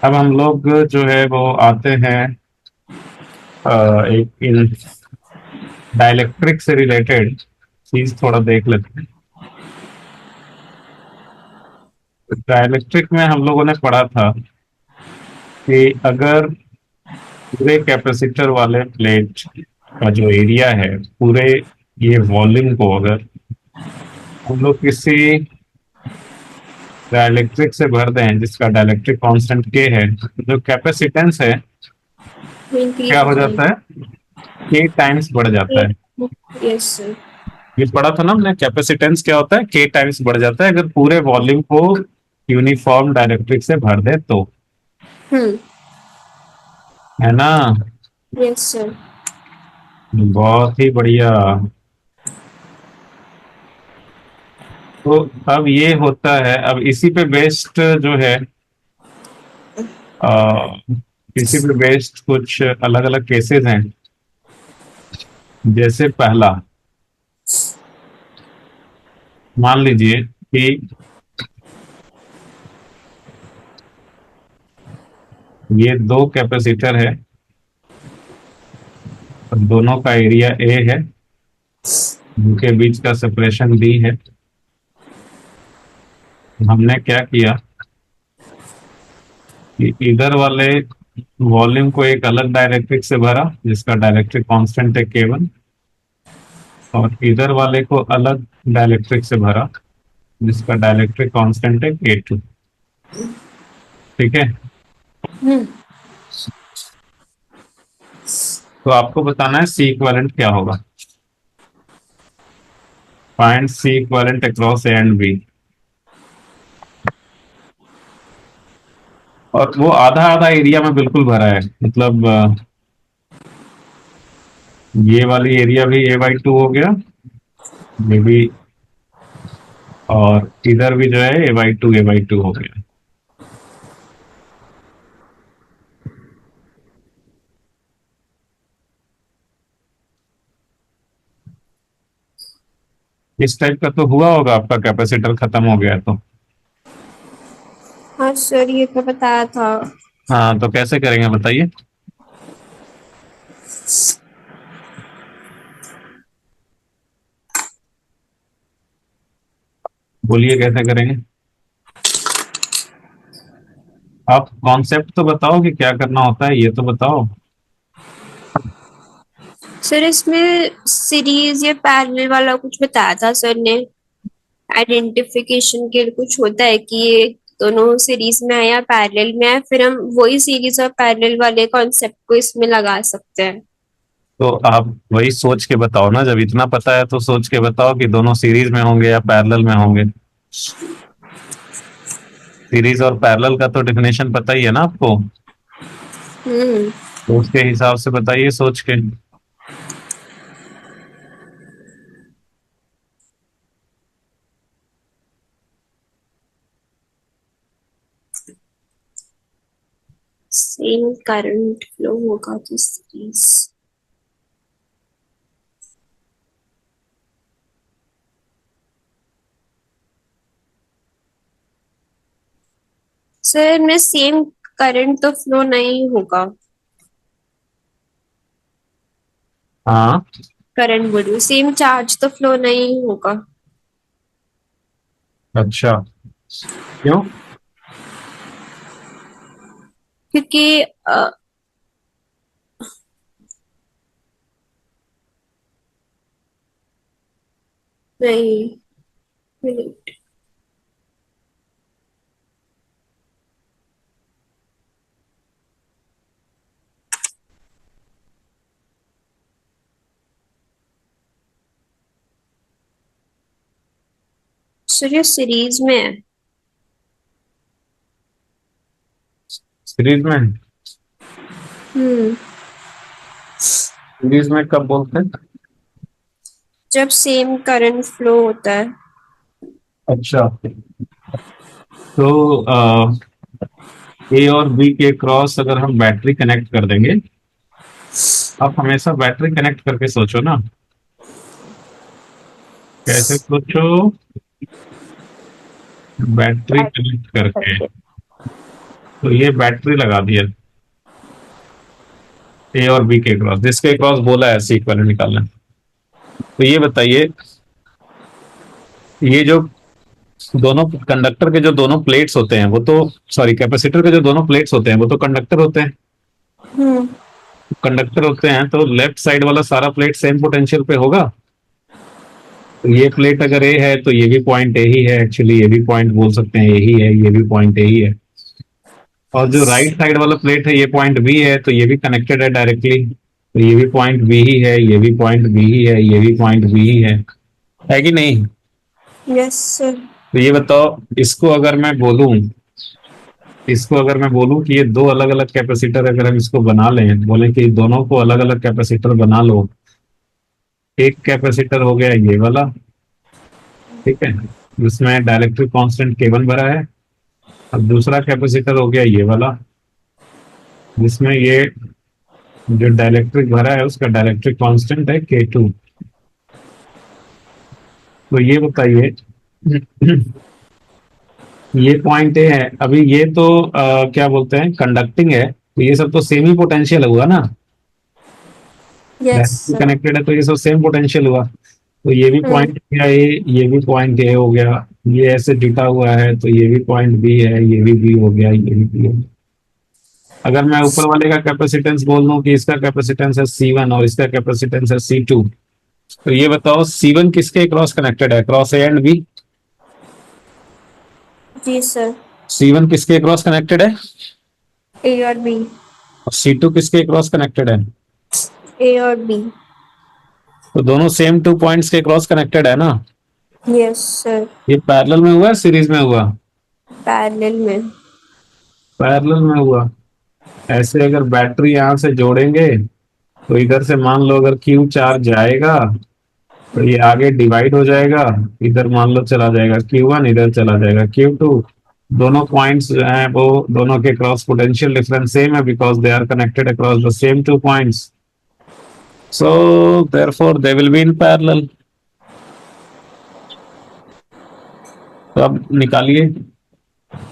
अब हम लोग जो है वो आते हैं एक इन डाइलेक्ट्रिक से रिलेटेड चीज थोड़ा देख लेते हैं। डाइलेक्ट्रिक में हम लोगों ने पढ़ा था कि अगर पूरे कैपेसिटर वाले प्लेट का जो एरिया है, पूरे ये वॉल्यूम को अगर हम लोग किसी डाइलेक्ट्रिक से भर दें जिसका डाइलेक्ट्रिक कांस्टेंट के है, जो कैपेसिटेंस है वो क्या इंक्रीज हो हो जाएगी। जाता है, के टाइम्स बढ़ जाता है। Yes sir. ये पढ़ा था ना हमने, कैपेसिटेंस क्या होता है, के टाइम्स बढ़ जाता है अगर पूरे वॉल्यूम को यूनिफॉर्म डाइलेक्ट्रिक से भर दे तो, हम्म। है ना। Yes sir. बहुत ही बढ़िया। तो अब ये होता है, अब इसी पे बेस्ड जो है आ, इसी पे बेस्ड कुछ अलग अलग केसेस हैं। जैसे पहला, मान लीजिए कि ये दो कैपेसिटर है और दोनों का एरिया ए है, उनके बीच का सेपरेशन बी है। हमने क्या किया कि इधर वाले वॉल्यूम को एक अलग डाइलेक्ट्रिक से भरा जिसका डाइलेक्ट्रिक कांस्टेंट है K1, और इधर वाले को अलग डाइलेक्ट्रिक से भरा जिसका डाइलेक्ट्रिक कांस्टेंट है K2। ठीक है। हम्म। तो आपको बताना है सी इक्विवेलेंट क्या होगा। Find C equivalent across A and B. और वो आधा आधा एरिया में बिल्कुल भरा है, मतलब ये वाली एरिया भी A/2 हो गया, ये भी, और इधर भी जो है A/2 हो गया। इस टाइप का तो हुआ होगा, आपका कैपेसिटर खत्म हो गया तो। हाँ सर, ये तो बताया था। हाँ, तो कैसे करेंगे बताइए। बोलिए कैसे करेंगे। आप कॉन्सेप्ट तो बताओ कि क्या करना होता है, ये तो बताओ। सर इसमें सीरीज या पैरेलल वाला कुछ बताया था सर ने। आइडेंटिफिकेशन के लिए कुछ होता है कि ये दोनों सीरीज में है या पैरेलल में है, फिर हम वही सीरीज और पैरेलल वाले कॉन्सेप्ट को इसमें लगा सकते हैं। तो आप वही सोच के बताओ ना, जब इतना पता है तो सोच के बताओ कि दोनों सीरीज में होंगे या पैरेलल में होंगे। सीरीज और पैरेलल का तो डेफिनेशन पता ही है ना आपको, हम्म। तो उसके हिसाब से बताइए सोच के। सेम करंट फ्लो होगा तो सीरीज। सर में सेम करंट तो फ्लो नहीं होगा। हाँ। करंट बोलिए, सेम चार्ज तो फ्लो नहीं होगा। अच्छा, क्यों। क्योंकि नहीं, सर ये सीरीज में है। सीरीज में, हम्म। सीरीज में कब बोलते हैं। जब सेम करंट फ्लो होता है। अच्छा, तो ए और बी के क्रॉस अगर हम बैटरी कनेक्ट कर देंगे, आप हमेशा बैटरी कनेक्ट करके सोचो ना। कैसे सोचो, बैटरी कनेक्ट करके। तो ये बैटरी लगा दिया ए और बी के क्रॉस, जिसके क्रॉस बोला है सी इक्विवेलेंट निकालना। तो ये बताइए, ये जो दोनों कंडक्टर के जो दोनों प्लेट्स होते हैं वो तो, सॉरी कैपेसिटर के जो दोनों प्लेट्स होते हैं वो तो कंडक्टर होते हैं। हम्म। कंडक्टर होते हैं तो लेफ्ट साइड वाला सारा प्लेट सेम पोटेंशियल पे होगा। तो ये प्लेट अगर ए है तो ये भी पॉइंट ए ही है, एक्चुअली ये भी पॉइंट बोल सकते हैं ए ही है, ये भी पॉइंट ए ही है। और जो राइट साइड वाला प्लेट है ये पॉइंट बी है, तो ये भी कनेक्टेड है डायरेक्टली, तो ये भी पॉइंट बी ही है, ये भी पॉइंट बी ही है, ये भी पॉइंट बी ही है कि नहीं? Yes sir. तो ये बताओ, इसको अगर मैं बोलूं कि ये दो अलग अलग कैपेसिटर, अगर हम इसको बना लें, बोले कि दोनों को अलग अलग कैपेसिटर बना लो। एक कैपेसिटर हो गया ये वाला, ठीक है, जिसमें डाइलेक्ट्रिक कांस्टेंट K1 भरा है। अब दूसरा कैपेसिटर हो गया ये वाला, जिसमें ये जो डाइलेक्ट्रिक भरा है उसका डाइलेक्ट्रिक कांस्टेंट है K2। तो ये बताइए, ये पॉइंट ए है, अभी ये तो क्या बोलते हैं, कंडक्टिंग है, तो ये सब तो सेम ही पोटेंशियल हुआ ना। Yes directly sir. कनेक्टेड है तो ये सब सेम पोटेंशियल हुआ। तो ये भी हम्म। पॉइंट ए, ये भी पॉइंट ए हो गया, ये ऐसे जुटा हुआ है तो ये भी पॉइंट बी है, ये भी बी हो गया, ये भी बी हो गया। अगर मैं ऊपर वाले का कैपेसिटेंस बोल दूं कि इसका कैपेसिटेंस है C1 और इसका कैपेसिटेंस है C2, तो ये बताओ C1 किसके क्रॉस कनेक्टेड है, क्रॉस ए एंड बी? जी सर। C1 किसके क्रॉस कनेक्टेड है? ए और बी। और C2 किसके क्रॉस कनेक्टेड है? ए और बी। तो दोनों सेम 2 पॉइंट्स के क्रॉस कनेक्टेड है ना। Yes sir. ये पैरेलल में हुआ, सीरीज में हुआ? पैरेलल में। पैरेलल में हुआ। ऐसे अगर बैटरी यहां से जोड़ेंगे तो इधर से मान लो अगर Q चार्ज जाएगा तो ये आगे डिवाइड हो जाएगा, इधर मान लो चला जाएगा Q1, इधर चला जाएगा Q2। दोनों पॉइंट्स जो हैं वो दोनों के क्रॉस पोटेंशियल डिफरेंस सेम है, because they are connected across the same 2 points, so therefore they will be in parallel. तो अब निकालिए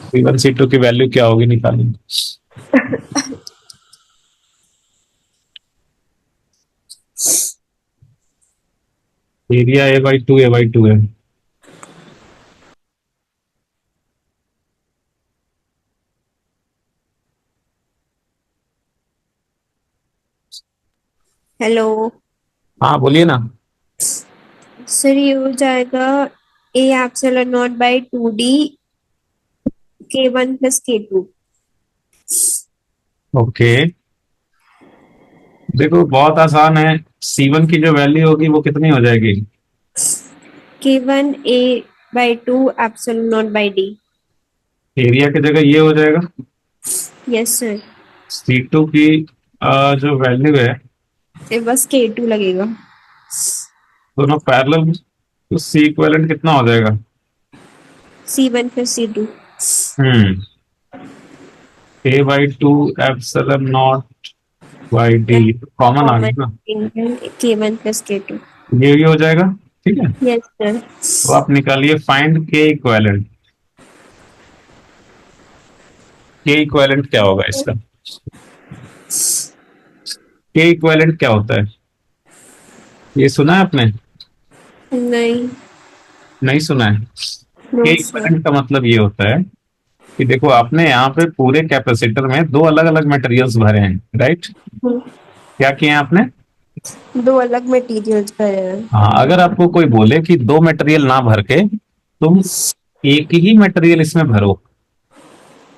C1 C2 की वैल्यू क्या होगी, निकालिए। एरिया A/2 है। हेलो। हाँ बोलिए ना। सर ये हो जाएगा ए epsilon not by 2D K1 plus K2। Okay, देखो बहुत आसान है। C1 की जो वैल्यू होगी वो कितनी हो जाएगी? K1 A by 2 epsilon not by D। Area की जगह ये हो जाएगा। Yes sir. C2 की जो वैल्यू है, ये बस K2 लगेगा। दोनों पैरेलल, तो C इक्विवेलेंट कितना हो जाएगा? C1 plus C2। Hmm, A/2 epsilon not by D, common आ गया कॉमन ना, K1 प्लस K2। ये भी हो जाएगा। ठीक है, यस सर। तो आप निकालिए find K equivalent. K equivalent क्या होगा इसका? K इक्विवेलेंट क्या होता है, ये सुना है आपने? नहीं। नहीं सुना है? No K sir. इक्विवेलेंट का मतलब ये होता है कि देखो आपने यहाँ पे पूरे कैपेसिटर में दो अलग अलग मटेरियल्स भरे हैं, राइट? क्या किए हैं आपने? दो अलग मटेरियल्स पर है। हाँ, अगर आपको कोई बोले कि दो मटेरियल ना भर के तुम एक ही मटेरियल इसमें भरो,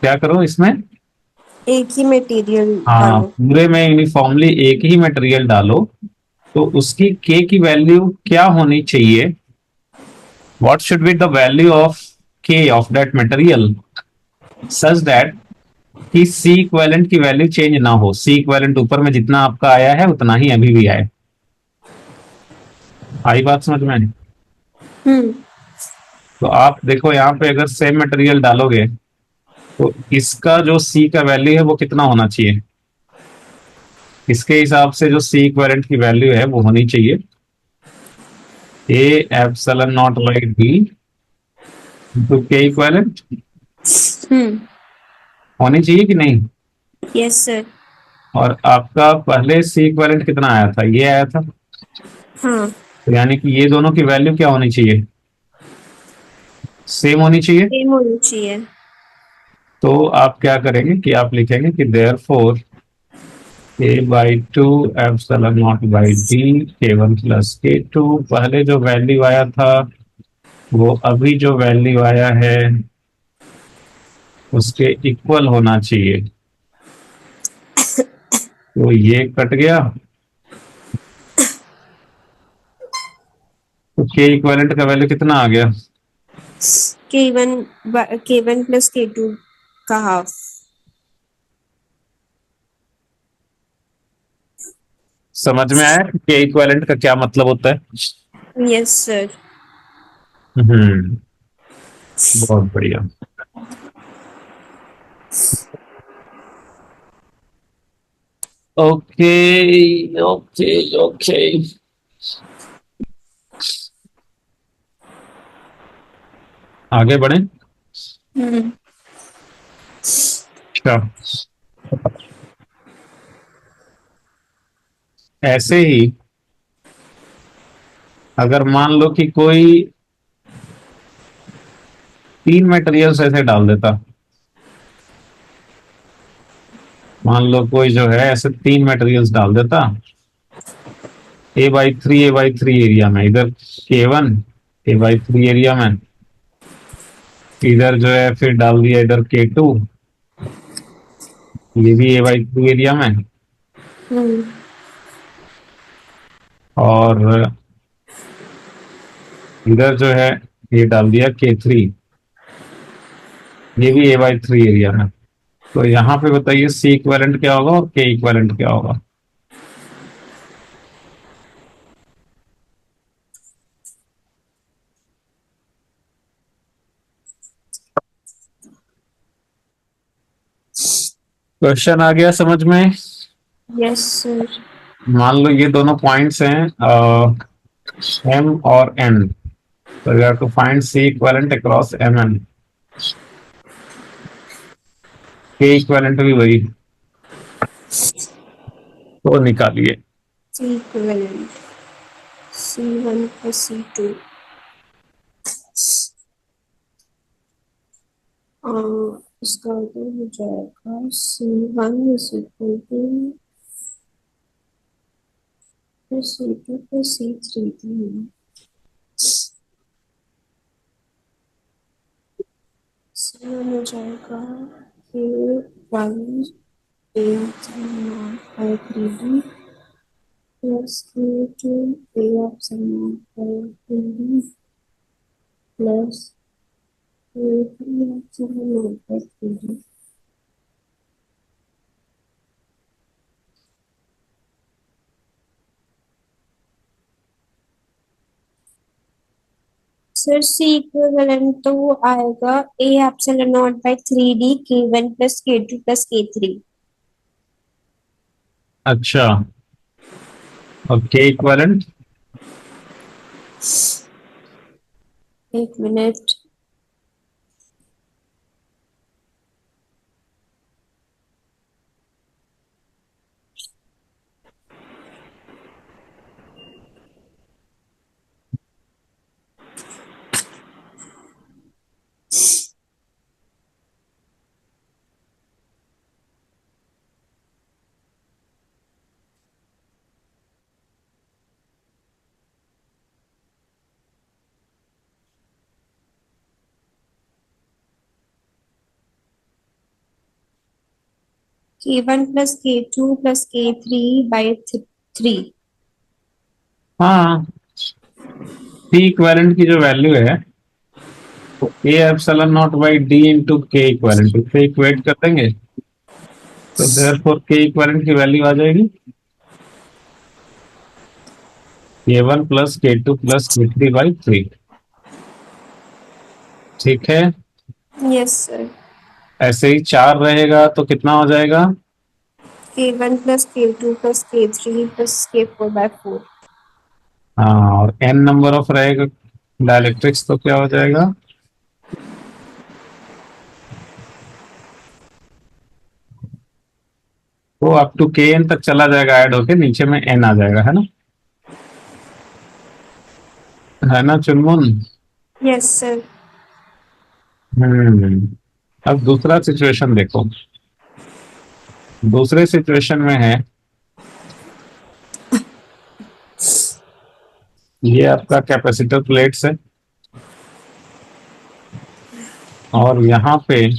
क्या करो इसमें? एक ही मटेरियल हाँ, डालो। पूरे में यूनिफॉर्मली एक ही मटेरियल डालो, तो उसकी K की वैल्यू क्या होनी चाहिए? What should be the value of K of that material such that कि C इक्विवेलेंट की वैल्यू चेंज ना हो, C इक्विवेलेंट ऊपर में जितना आपका आया है उतना ही अभी भी आए। आई बात समझ में? हम्म। तो आप देखो यहाँ पे अगर सेम मटेरियल डालोगे तो इसका जो C का वैल्यू है वो कितना होना चाहिए? इसके हिसाब से जो C इक्विवेलेंट की वैल्यू है वो होनी चाहिए A epsilon not by D to K equivalent. Hmm. होनी चाहिए कि नहीं? Yes sir. और आपका पहले सी इक्विवेलेंट कितना आया था? ये आया था। हाँ। तो यानी कि ये दोनों की वैल्यू क्या होनी चाहिए? सेम होनी चाहिए। सेम होनी चाहिए। तो आप क्या करेंगे कि आप लिखेंगे कि therefore a/2 epsilon not by D k1 plus k2, पहले जो वैल्यू आया था वो अभी जो वैल्यू आया है उसके इक्वल होना चाहिए। तो ये कट गया, तो के इक्विवेलेंट का वैल्यू कितना आ गया? K1 प्लस K2 का हाफ। समझ में आया कि के इक्विवेलेंट का क्या मतलब होता है? Yes sir. हम्म। बहुत बढ़िया। Okay okay okay. आगे बढ़े। हम्म। अच्छा, ऐसे ही अगर मान लो कि कोई तीन मटेरियल्स ऐसे डाल देता, मान लो कोई जो है ऐसे तीन मटेरियल्स डाल देता A/3 एरिया में, इधर K1 A/3 एरिया में, इधर जो है फिर डाल दिया इधर K2, ये भी A/3 एरिया में, हम्म। और इधर जो है ये डाल दिया K3, ये भी A/3 एरिया में। तो यहाँ पे बताइए सी इक्विवेलेंट क्या होगा और के इक्विवेलेंट क्या होगा? क्वेश्चन आ गया समझ में? Yes sir. मान लो ये दोनों पॉइंट्स हैं एम और एन, तो you have to find C equivalent across M N. K equivalent भी वही, तो निकालिए। C equivalent C1 plus C2 इसका आंसर हो जाएगा C1 is equal to C2 plus C3 C1 हो जाएगा K1 A/3D plus K2 A/3D plus K3 sir C equivalent तो वो आएगा A epsilon not by 3D K1 plus K2 plus K3। अच्छा, और के इक्विवेलेंट? एक minute. K1 plus K2 plus K3 by 3। हाँ, सी इक्विवेलेंट की जो वैल्यू है तो ए epsilon not by D into के इक्विवेलेंट, इसे इक्वेट कर देंगे तो देयरफॉर के इक्विवेलेंट की वैल्यू आ जाएगी K1 plus K2 plus K3 by 3। ठीक है। Yes sir. ऐसे ही चार रहेगा तो कितना हो जाएगा? K1 plus K2 plus K3 plus K4 by 4। हाँ, और एन नंबर ऑफ रहेगा डायलेक्ट्रिक्स, तो क्या हो जाएगा? वो अप टू के एन तक चला जाएगा, ऐड होके नीचे में एन आ जाएगा, है ना चुनमुन? Yes sir. हम्म। अब दूसरा सिचुएशन देखो। दूसरे सिचुएशन में है, ये आपका कैपेसिटर प्लेट्स है और यहाँ पे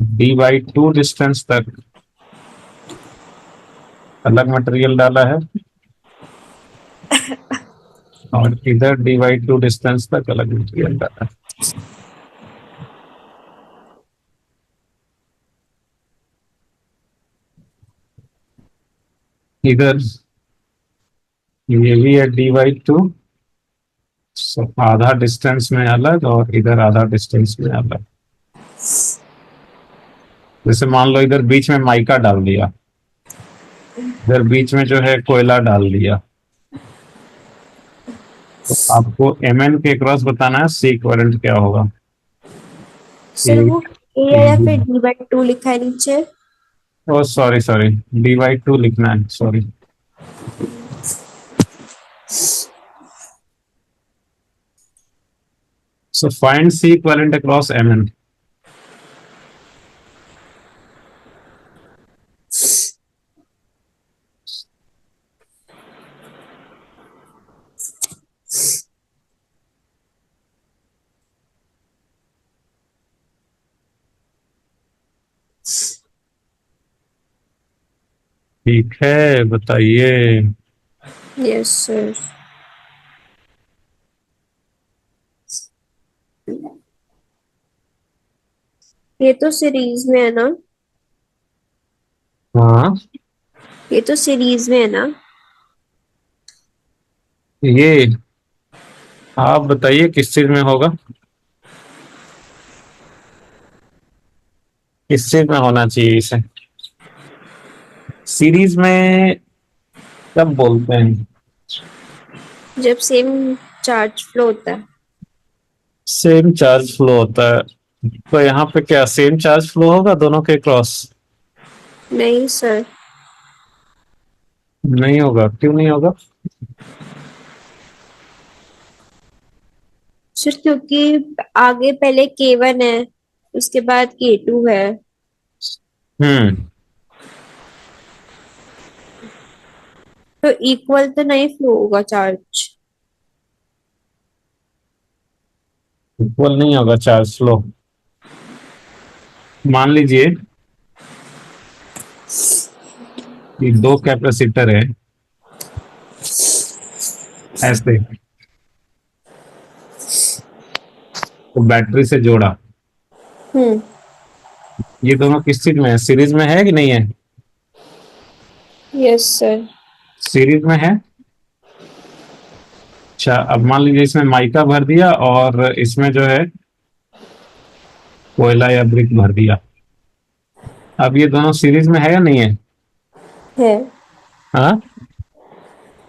d/2 डिस्टेंस तक अलग मटेरियल डाला है और इधर d/2 डिस्टेंस तक अलग मटेरियल डाला है। इधर ये भी है d/2, आधा डिस्टेंस में अलग और इधर आधा डिस्टेंस में अलग। जैसे मान लो इधर बीच में माइका डाल दिया, इधर बीच में जो है कोयला डाल दिया, तो आपको mn के क्रॉस बताना है सी इक्विवेलेंट क्या होगा। सर वो ए है या फिर d/2 लिखा है नीचे? ओ सॉरी सॉरी, d/2 लिखना है, sorry. So find C equivalent across Mn. ठीक है, बताइए। Yes sir. ये तो सीरीज में है ना? हाँ, ये तो सीरीज में है ना? ये आप बताइए किस चीज में होगा, किस चीज में होना चाहिए इसे? सीरीज में कब बोलते हैं? जब सेम चार्ज फ्लो होता है। सेम चार्ज फ्लो होता है। तो यहाँ पे क्या सेम चार्ज फ्लो होगा दोनों के क्रॉस? नहीं सर। नहीं होगा, क्यों नहीं होगा? सर क्योंकि आगे पहले K1 है, उसके बाद K2 है। हम्म। तो इक्वल तो नहीं फ्लो होगा चार्ज। इक्वल नहीं होगा चार्ज फ्लो। मान लीजिए कि दो कैपेसिटर है ऐसे, तो बैटरी से जोड़ा, हम्म। ये दोनों किस चीज में है, सीरीज में है कि नहीं है? Yes sir. सीरीज में है। अच्छा, अब मान लीजिए इसमें माइका भर दिया और इसमें जो है कोयला या ब्रिक भर दिया। अब ये दोनों सीरीज में है या नहीं है? है। हाँ,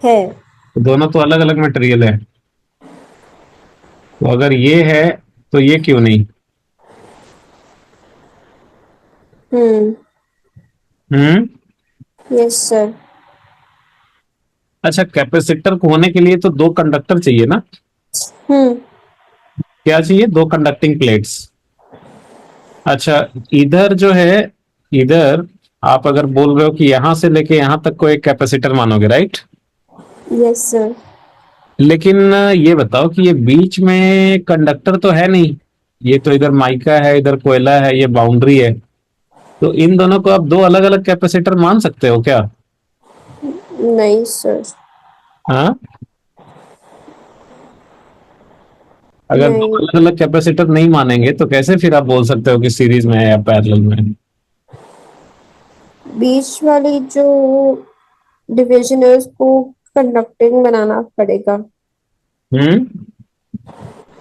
है। तो दोनों तो अलग अलग मटेरियल है, तो अगर ये है तो ये क्यों नहीं? हम्म। हम्म। Yes sir. अच्छा, कैपेसिटर को होने के लिए तो दो कंडक्टर चाहिए ना? हम्म। क्या चाहिए? दो कंडक्टिंग प्लेट्स। अच्छा, इधर जो है, इधर आप अगर बोल रहे हो कि यहां से लेके यहां तक को एक कैपेसिटर मानोगे, राइट? Yes sir. लेकिन ये बताओ कि ये बीच में कंडक्टर तो है नहीं, ये तो इधर माइका है इधर कोयला है, ये बाउंड्री है, तो इन दोनों को आप दो अलग अलग कैपेसिटर मान सकते हो क्या? नहीं सर। हाँ, अगर दो नहीं। अलग अलग कैपेसिटर नहीं मानेंगे तो कैसे फिर आप बोल सकते हो कि सीरीज में है या पैरेलल में है? बीच वाली जो डिवीजन है उसको कंडक्टिंग बनाना पड़ेगा। हम्म।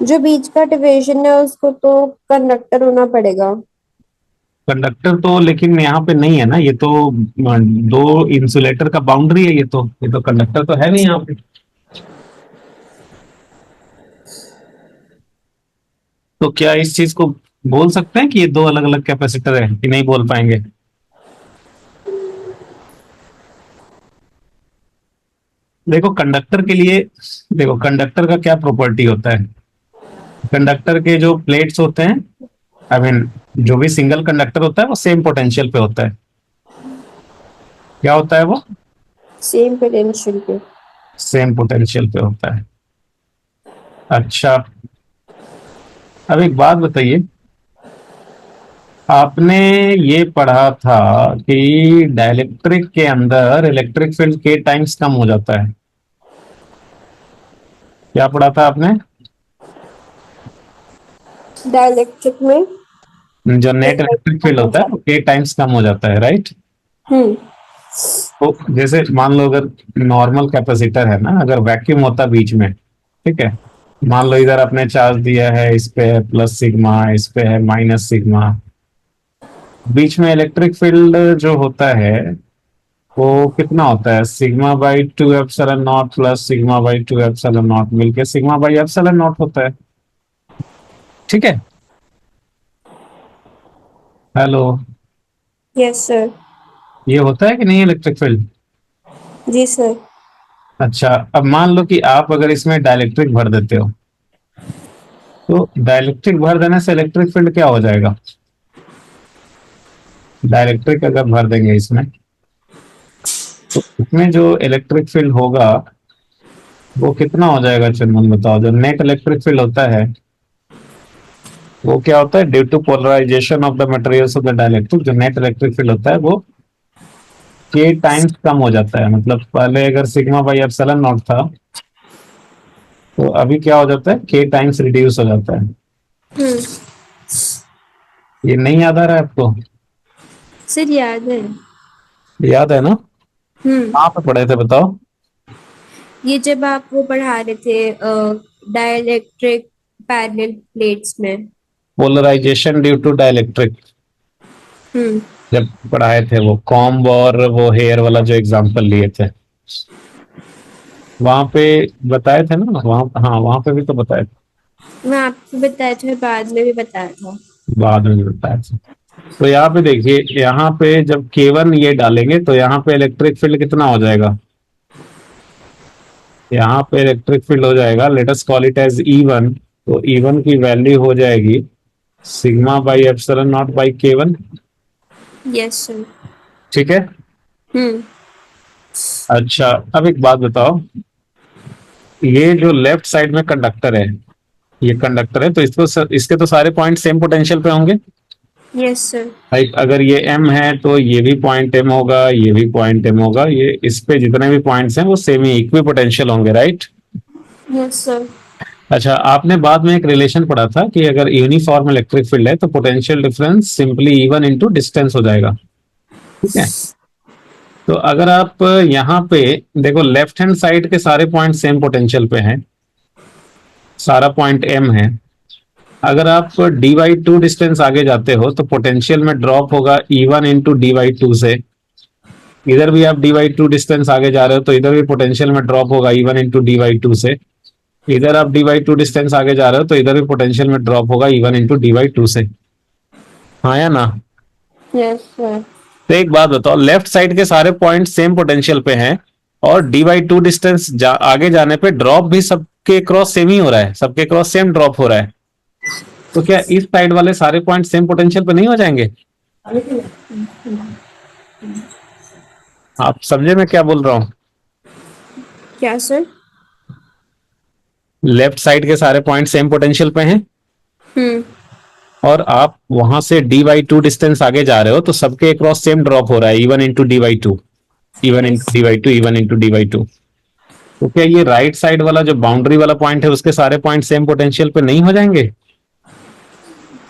जो बीच का डिवीजन है उसको तो कंडक्टर होना पड़ेगा। कंडक्टर तो लेकिन यहाँ पे नहीं है ना, ये तो दो इंसुलेटर का बाउंड्री है, ये तो कंडक्टर तो है नहीं यहाँ पे। तो क्या इस चीज को बोल सकते हैं कि ये दो अलग अलग कैपेसिटर है कि नहीं बोल पाएंगे? देखो कंडक्टर के लिए, देखो कंडक्टर का क्या प्रॉपर्टी होता है। कंडक्टर के जो प्लेट्स होते हैं, आई मीन जो भी सिंगल कंडक्टर होता है वो सेम पोटेंशियल पे होता है। क्या होता है वो? सेम पोटेंशियल पे। सेम पोटेंशियल पे होता है। अच्छा, अब एक बात बताइए, आपने ये पढ़ा था कि डाइलेक्ट्रिक के अंदर इलेक्ट्रिक फील्ड के टाइम्स कम हो जाता है। क्या पढ़ा था आपने? डाइलेक्ट्रिक में जो नेट इलेक्ट्रिक फील्ड होता है वो के टाइम्स कम हो जाता है, राइट? हम्म। तो जैसे मान लो अगर नॉर्मल कैपेसिटर है ना, अगर वैक्यूम होता बीच में, ठीक है, मान लो इधर आपने चार्ज दिया है, इस पे है प्लस सिग्मा, इस पे है माइनस सिग्मा, बीच में इलेक्ट्रिक फील्ड जो होता है वो कितना होता है? Sigma by two epsilon not plus sigma by two epsilon not मिलके सिग्मा बाई एप्सिलॉन नॉट होता है। ठीक है। हेलो। Yes sir. ये होता है कि नहीं इलेक्ट्रिक फील्ड? जी सर। अच्छा, अब मान लो कि आप अगर इसमें डाइलेक्ट्रिक भर देते हो, तो डाइलेक्ट्रिक भर देने से इलेक्ट्रिक फील्ड क्या हो जाएगा? डाइलेक्ट्रिक अगर भर देंगे इसमें, तो इसमें जो इलेक्ट्रिक फील्ड होगा वो कितना हो जाएगा? चंदन बताओ। जो नेट इलेक्ट्रिक फील्ड होता है वो क्या होता है? Due to polarisation of the materials of the dielectric, जो नेट इलेक्ट्रिक फील्ड होता है वो के टाइम्स कम हो जाता है। मतलब पहले अगर सिग्मा बाई एप्सिलॉन नॉट था, तो अभी क्या हो जाता है? के टाइम्स रिड्यूस हो जाता है। हम्म। ये नहीं याद आ रहा है आपको? सर याद है। याद है ना? हम्म। कहाँ पे पढ़े थे बताओ? ये जब आप वो पढ़ा रहे थे डाइलेक्ट्रिक पैरेलल प्लेट्स में। पोलराइजेशन ड्यू टू डाइलेक्ट्रिक हम्म। जब पढ़ाए थे, वो कॉम्ब और वो हेयर वाला जो एग्जांपल लिए थे, वहां पे बताए थे ना? वहां, हाँ वहां पे भी तो बताए थे। मैं आपको बताया था, बाद में भी बताया था। बाद में भी बताए थे। तो यहाँ पे देखिए, यहाँ पे जब K1 ये डालेंगे तो यहाँ पे इलेक्ट्रिक फील्ड कितना हो जाएगा? यहाँ पे इलेक्ट्रिक फील्ड हो जाएगा, let us call it as E1। तो E1 की वैल्यू हो जाएगी sigma by epsilon not by K1। Yes sir. ठीक है। हम्म। अच्छा, अब एक बात बताओ, ये जो लेफ्ट साइड में कंडक्टर है, ये कंडक्टर है तो इसको, इसके तो सारे पॉइंट सेम पोटेंशियल पे होंगे। Yes sir. लाइक अगर ये M है तो ये भी पॉइंट M होगा, ये भी पॉइंट M होगा, ये इस पे जितने भी पॉइंट्स हैं वो सेम ही इक्वी पोटेंशियल होंगे, राइट? Yes sir. अच्छा, आपने बाद में एक रिलेशन पढ़ा था कि अगर यूनिफॉर्म इलेक्ट्रिक फील्ड है तो potential difference simply E1 into distance हो जाएगा। ठीक है। तो अगर आप यहाँ पे देखो, लेफ्ट हैंड साइड के सारे पॉइंट सेम पोटेंशियल पे हैं, सारा पॉइंट M है। अगर आप dy2 डिस्टेंस आगे जाते हो तो पोटेंशियल में ड्रॉप होगा E1 इंटू dy2 से। इधर भी आप dy2 डिस्टेंस आगे जा रहे हो तो इधर भी पोटेंशियल में ड्रॉप होगा E1 इंटू dy2 से। इधर आप dy2 डिस्टेंस आगे जा रहे हो तो इधर भी पोटेंशियल में ड्रॉप होगा E1 इंटू dy2 से। हाँ या ना? Yes sir. तो एक बात बताओ, लेफ्ट साइड के सारे पॉइंट सेम पोटेंशियल पे हैं और dy2 डिस्टेंस आगे जाने पे ड्रॉप भी सबके क्रॉस सेम ही हो रहा है, सबके क्रॉस सेम ड्रॉप हो रहा है, तो क्या इस साइड वाले सारे पॉइंट सेम पोटेंशियल पे नहीं हो जाएंगे? आप समझे मैं क्या बोल रहा हूँ? क्या सर? लेफ्ट साइड के सारे पॉइंट सेम पोटेंशियल पे हैं हम्म। और आप वहां से dy2 डिस्टेंस आगे जा रहे हो तो सबके क्रॉस सेम ड्रॉप हो रहा है, E1 into dy2, E1 yes. Into dy2, E1 into dy2। तो क्या ये राइट साइड वाला जो बाउंड्री वाला पॉइंट है उसके सारे पॉइंट सेम पोटेंशियल पे नहीं हो जाएंगे?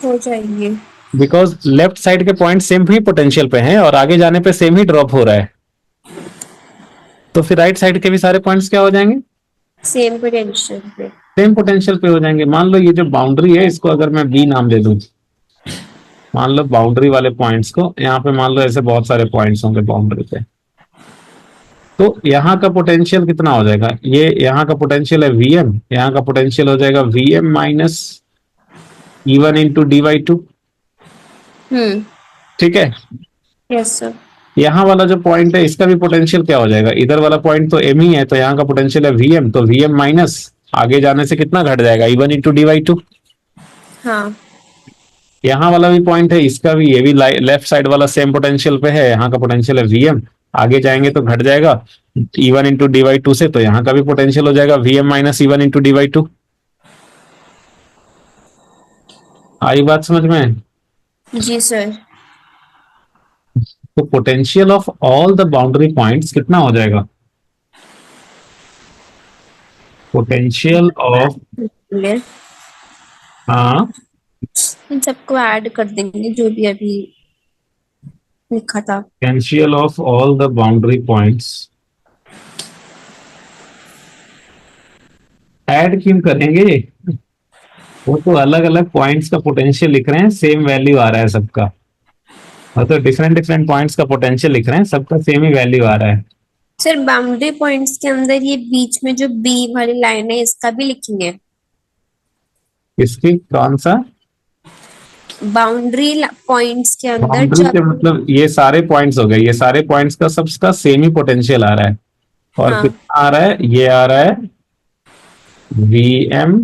हो जाएंगे। बिकॉज लेफ्ट साइड के पॉइंट सेम ही पोटेंशियल पे हैं और आगे जाने पे सेम ही ड्रॉप हो रहा है, तो फिर राइट साइड के भी सारे पॉइंट्स क्या हो जाएंगे? सेम पोटेंशियल पे। सेम पोटेंशियल पे हो जाएंगे। मान लो ये जो बाउंड्री है इसको अगर मैं बी नाम दे दूं, मान लो बाउंड्री वाले पॉइंट्स को, यहाँ पे मान लो ऐसे बहुत सारे पॉइंट्स होंगे बाउंड्री पे, तो यहाँ का पोटेंशियल कितना हो जाएगा? ये यहाँ का पोटेंशियल है Vm, यहाँ का पोटेंशियल हो जाएगा Vm minus E1 into dy2। हम्म। ठीक है, यस सर। यहाँ वाला जो पॉइंट है इसका भी पोटेंशियल क्या हो जाएगा, इधर वाला पॉइंट तो m ही है, तो यहाँ का पोटेंशियल है Vm, तो Vm माइनस आगे जाने से कितना घट जाएगा, E1 इंटू dy2। हाँ। यहाँ वाला भी पॉइंट है, इसका भी, ये भी लेफ्ट साइड वाला सेम पोटेंशियल पे है, यहाँ का पोटेंशियल है Vm, आगे जाएंगे तो घट जाएगा E1 इंटू dy2 से, तो यहाँ का भी पोटेंशियल हो जाएगा Vm minus E1 into dy2। आई बात समझ में? जी सर। तो potential of all the boundary points कितना हो जाएगा, पोटेंशियल ऑफ, ले, हाँ, इन सबको ऐड कर देंगे जो भी अभी लिखा था। Potential of all the boundary points, add क्यों करेंगे, वो तो अलग अलग पॉइंट्स का पोटेंशियल लिख रहे हैं, सेम वैल्यू आ रहा है सबका, और तो डिफरेंट डिफरेंट पॉइंट्स का पोटेंशियल लिख रहे हैं, सबका सेम ही वैल्यू आ रहा है। सर बाउंड्री पॉइंट्स के अंदर ये बीच में जो बी वाली लाइन है इसका भी लिखेंगे। इसकी कौन सा, बाउंड्री पॉइंट्स के अंदर बाउंड्री जो के मतलब ये सारे पॉइंट्स हो गए, ये सारे पॉइंट्स का सबका सेम ही पोटेंशियल आ रहा है, और हाँ कितना आ रहा है, ये आ रहा है Vm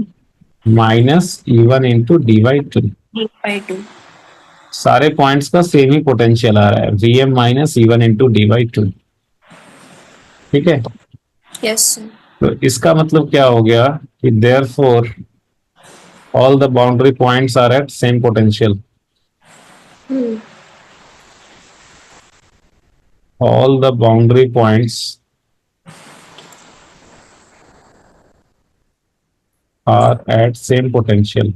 minus E1 into dy2। d/2। सारे पॉइंट्स का सेम ही पोटेंशियल आ रहा है, Vm minus E1 into dy2। ठीक है, यस सर। तो इसका मतलब क्या हो गया कि therefore all the boundary points are at same potential, all the boundary points are at same potential,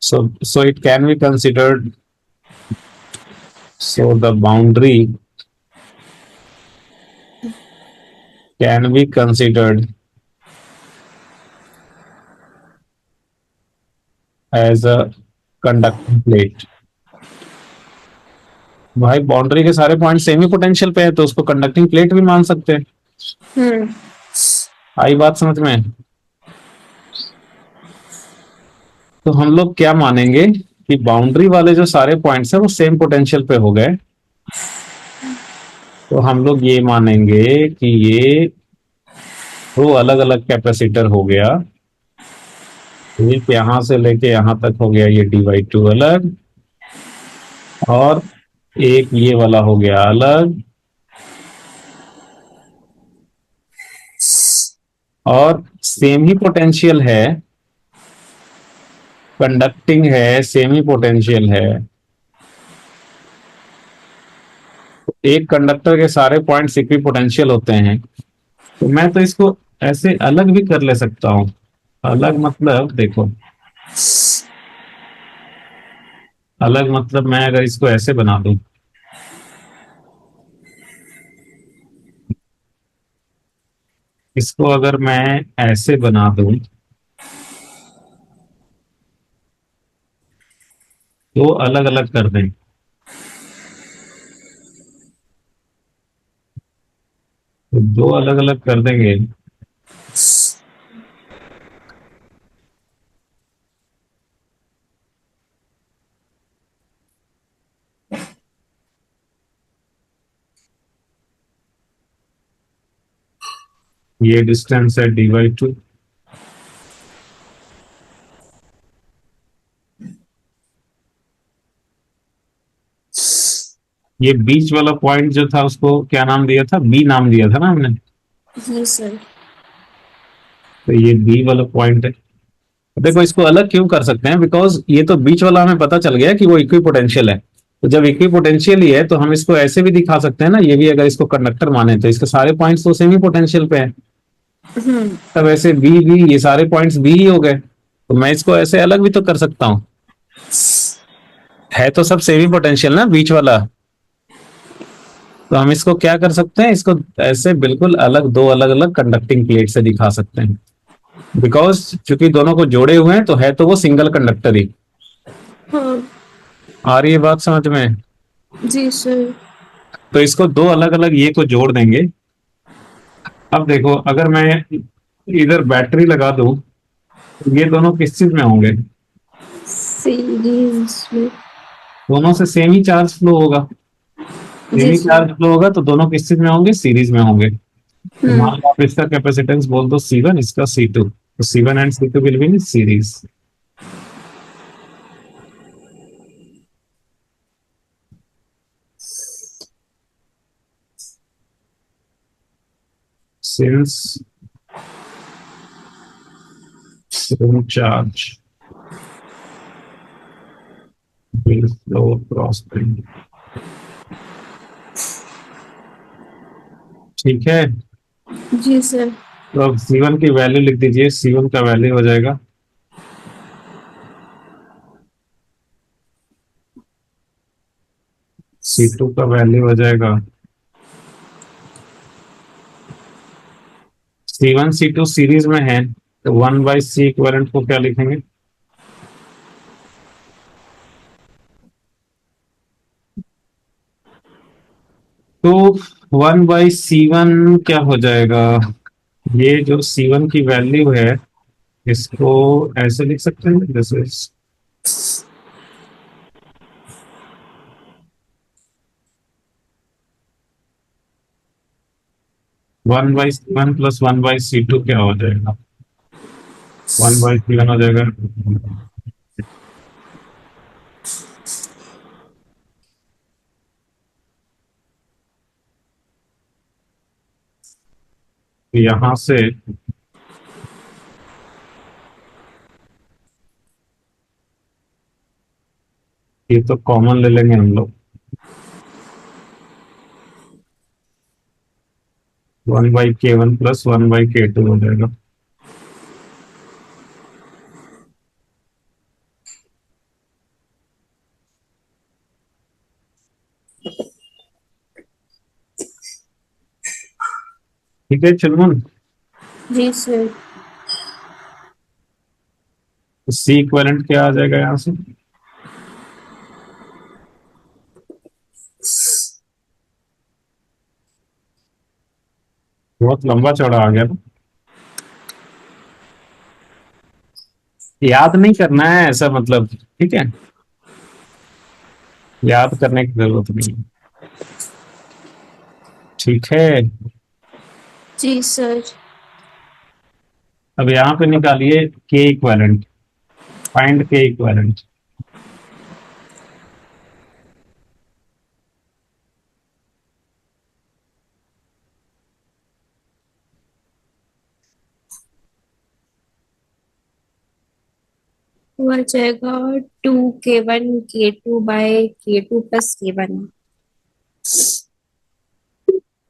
so it can be considered, so the boundary can be considered as a conducting plate। भाई boundary के सारे point same ही potential पे है, तो उसको conducting plate भी मान सकते हैं। हम्म। आई बात समझ में? तो हम लोग क्या मानेंगे कि बाउंड्री वाले जो सारे पॉइंट्स हैं वो सेम पोटेंशियल पे हो गए, तो हम लोग ये मानेंगे कि ये दो अलग अलग कैपेसिटर हो गया, एक यहां से लेके यहां तक हो गया ये dy2 अलग, और एक ये वाला हो गया अलग, और सेम ही पोटेंशियल है, कंडक्टिंग है, सेम ही पोटेंशियल है, एक कंडक्टर के सारे पॉइंट्स इक्वी पोटेंशियल होते हैं, तो मैं तो इसको ऐसे अलग भी कर ले सकता हूं। अलग मतलब देखो, अलग मतलब मैं अगर इसको ऐसे बना दूं, इसको अगर मैं ऐसे बना दूं, तो अलग अलग कर दें, तो दो अलग अलग कर देंगे, ये डिस्टेंस है dy2, ये बीच वाला पॉइंट जो था उसको क्या नाम दिया था, बी नाम दिया था ना हमने, जी सर। तो ये बी वाला पॉइंट है। देखो इसको अलग क्यों कर सकते हैं, बिकॉज ये तो बीच वाला हमें पता चल गया कि वो इक्वी पोटेंशियल है, तो जब इक्वी पोटेंशियल ही है तो हम इसको ऐसे भी दिखा सकते हैं ना, ये भी अगर इसको कंडक्टर माने तो इसके सारे पॉइंट्स तो सेम ही पोटेंशियल पे है, तब ऐसे बी बी ये सारे पॉइंट्स बी ही हो गए, तो मैं इसको ऐसे अलग भी तो कर सकता हूँ, है तो सब सेम ही पोटेंशियल ना बीच वाला, तो हम इसको क्या कर सकते हैं, इसको ऐसे बिल्कुल अलग, दो अलग अलग कंडक्टिंग प्लेट से दिखा सकते हैं, बिकॉज चूंकि दोनों को जोड़े हुए हैं तो है तो वो सिंगल कंडक्टर ही। हाँ। आ रही है बात समझ में? जी सर। तो इसको दो अलग अलग ये को जोड़ देंगे, अब देखो, अगर मैं इधर बैटरी लगा दूं तो ये दोनों किस चीज में होंगे? सीरीज में। दोनों से सेम ही चार्ज फ्लो होगा। सेम जी ही सर। चार्ज फ्लो होगा तो दोनों किस चीज में होंगे? सीरीज में होंगे। तो हम्म। मान लो आप इसका कैपेसिटेंस बोल दो C1, इसका C2, तो C1 and C2 will be in series. Since same charge will flow across the, ठीक है। जी सर। तो अब C1 की वैल्यू लिख दीजिए। C1 का वैल्यू हो जाएगा C2 का वैल्यू हो जाएगा C1 C2 सीरीज में है तो 1/C इक्विवेलेंट को क्या लिखेंगे? तो 1/C1 क्या हो जाएगा? ये जो C1 की वैल्यू है इसको ऐसे लिख सकते हैं, this is 1/C1 plus 1/C2 क्या हो जाएगा? 1/C1 हो जाएगा। तो यहां से ये तो कॉमन ले लेंगे हम लोग। 1/K1 प्लस 1/K2 हो जाएगा। ठीक है चिलमन। जी सर। तो C इक्विवेलेंट क्या आ जाएगा यहाँ से? बहुत लंबा चौड़ा आ गया ना। याद नहीं करना है ऐसा मतलब, ठीक है, याद करने की जरूरत नहीं है। ठीक है। जी सर। अब यहाँ पे निकालिए K equivalent. Find K equivalent. वो आ जाएगा 2K1 K2/K2 + K1।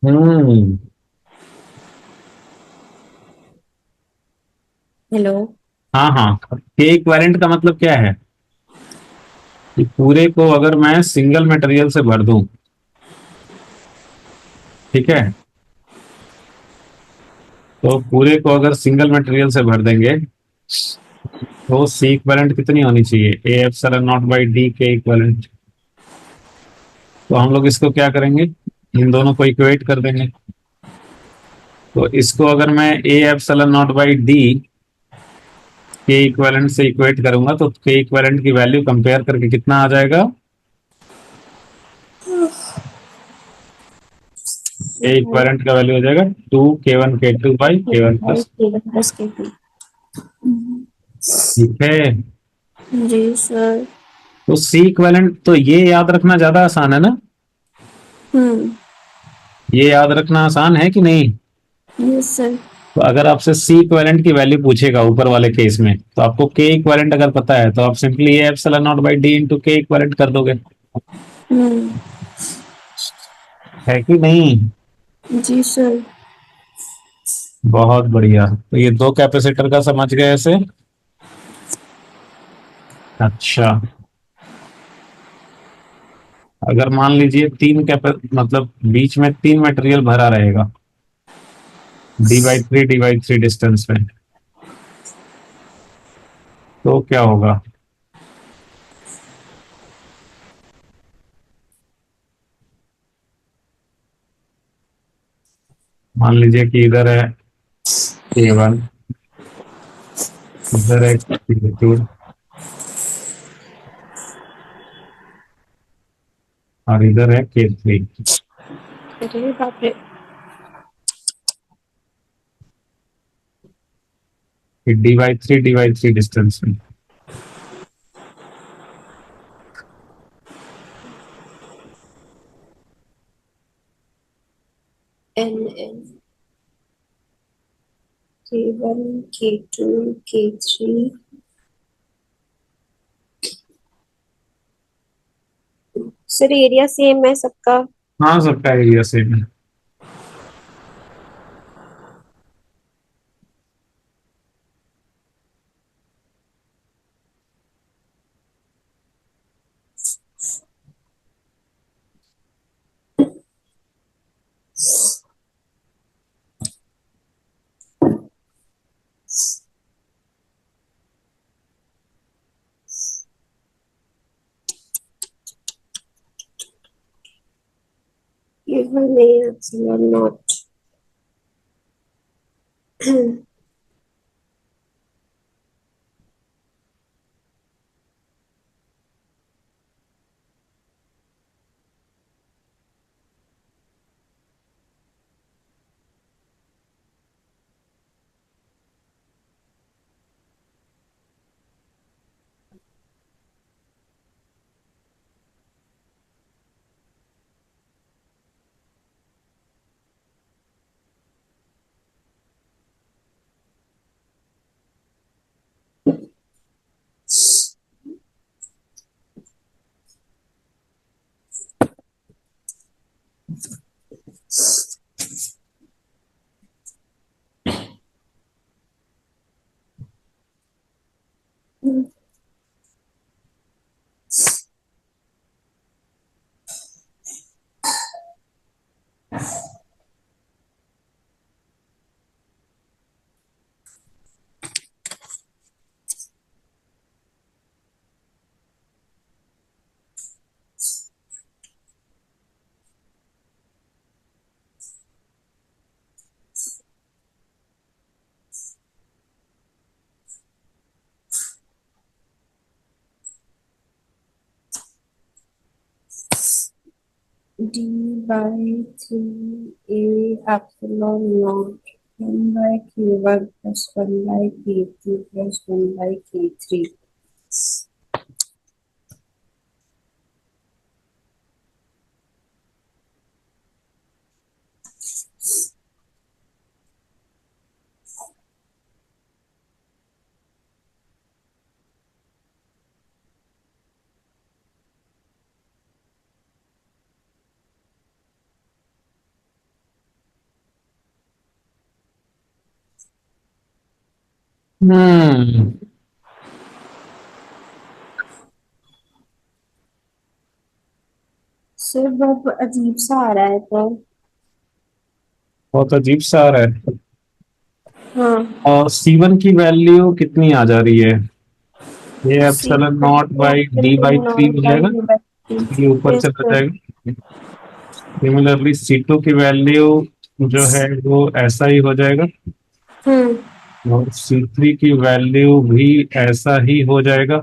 हम्म। हेलो। हाँ हाँ, K इक्विवेलेंट का मतलब क्या है कि पूरे को अगर मैं सिंगल मटेरियल से भर दूं, ठीक है, तो पूरे को अगर सिंगल मटेरियल से भर देंगे तो C इक्विवेलेंट कितनी होनी चाहिए? A ε0/D K equivalent. तो हम लोग इसको क्या करेंगे, इन दोनों को इक्वेट कर देंगे। तो इसको अगर मैं A ε0/D के इक्विवेलेंट से इक्वेट करूंगा तो के इक्विवेलेंट की वैल्यू कंपेयर करके कितना आ जाएगा? ए इक्विवेलेंट का वैल्यू हो जाएगा 2K1 K2/K1 + K1 + K2। ठीक है। जी सर। तो C इक्विवेलेंट तो ये याद रखना ज्यादा आसान है ना? हम्म। ये याद रखना आसान है कि नहीं? Yes sir. तो अगर आपसे C इक्विवेलेंट की वैल्यू पूछेगा ऊपर वाले केस में तो आपको K इक्विवेलेंट अगर पता है तो आप simply A ε0/D into K equivalent कर दोगे। हम्म। है कि नहीं? जी सर। बहुत बढ़िया। तो ये दो कैपेसिटर का समझ गए ऐसे। अच्छा, अगर मान लीजिए तीन कैपे मतलब बीच में तीन मटेरियल भरा रहेगा D/3 डिस्टेंस में, तो क्या होगा? मान लीजिए कि इधर है K1, इधर है K2 और इधर है K3। अरे बाप रे। डी बाई थ्री डिस्टेंस में। N N K1 K2 K3। Sir area same है सबका। हाँ, सबका एरिया सेम है। K1 नहीं, epsilon naught. D/3 A epsilon naught 1/K1 plus 1/K2 plus 1/K3। हम्म सर बहुत अजीब सा आ रहा है तो। बहुत अजीब सा आ रहा है। हाँ। और C1 की वैल्यू कितनी आ जा रही है? ये C epsilon not by D/3 not हो बाई जाएगा। D/3। ये ऊपर यस चला सर। जाएगा। सिमिलरली C2 की वैल्यू जो है वो ऐसा ही हो जाएगा। हम्म। और C3 की वैल्यू भी ऐसा ही हो जाएगा।